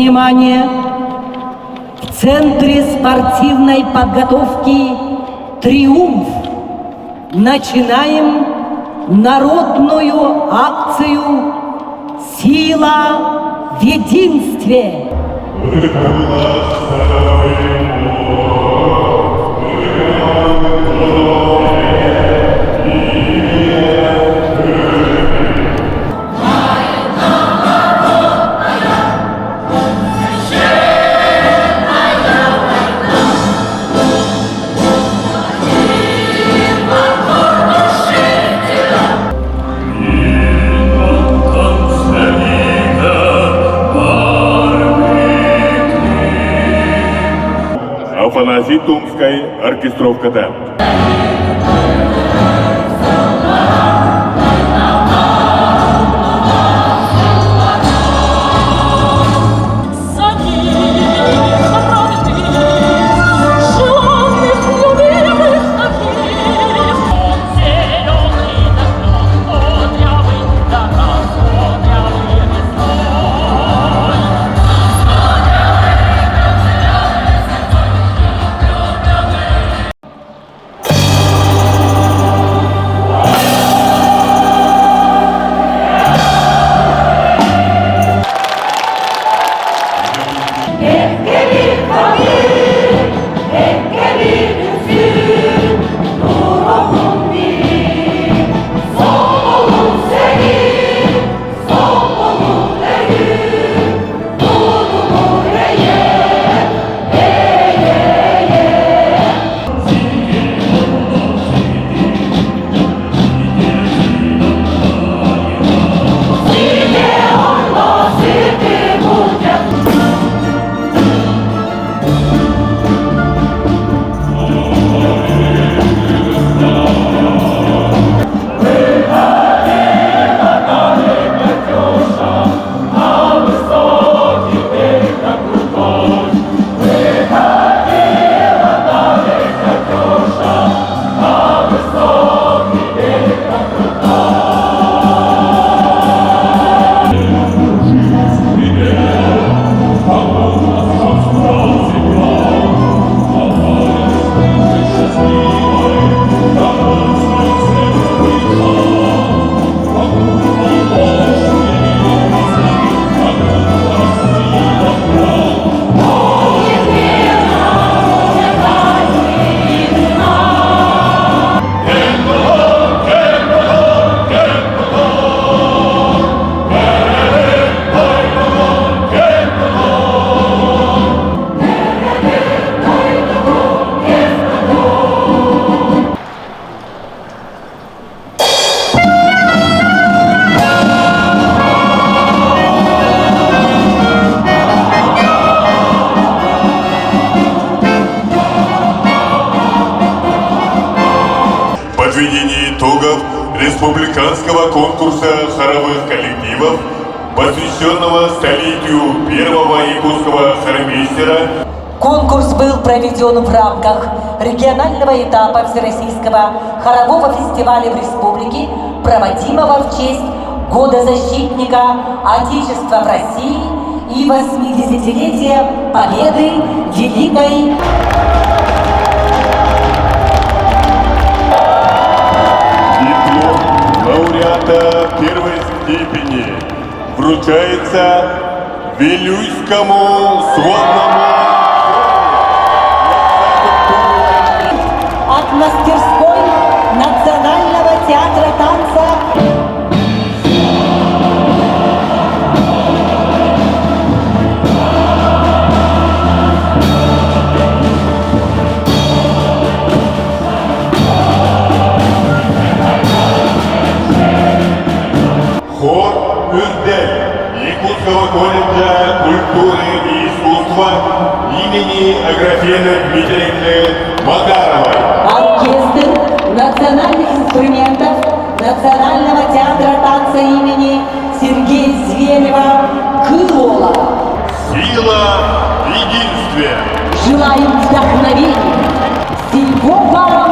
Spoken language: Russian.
Внимание! В Центре спортивной подготовки «Триумф» начинаем народную акцию «Сила в единстве». Афанасий Тумской, оркестровка «Темп». Подведение итогов республиканского конкурса хоровых коллективов, посвященного столетию первого якутского хоромейстера. Конкурс был проведен в рамках регионального этапа Всероссийского хорового фестиваля в республике, проводимого в честь Года защитника Отечества в России и 80-летия Победы Великой. Лауреата первой степени вручается Вилюйскому сводному От мастерской Национального театра танца. хор «Үрдель» Якутского колледжа культуры и искусства имени Аграфены Дмитриевны Макаровой. Оркестр национальных инструментов Национального театра танца имени Сергея Зверева «Крылола». Сила в единстве. Желаем вдохновения, всего вам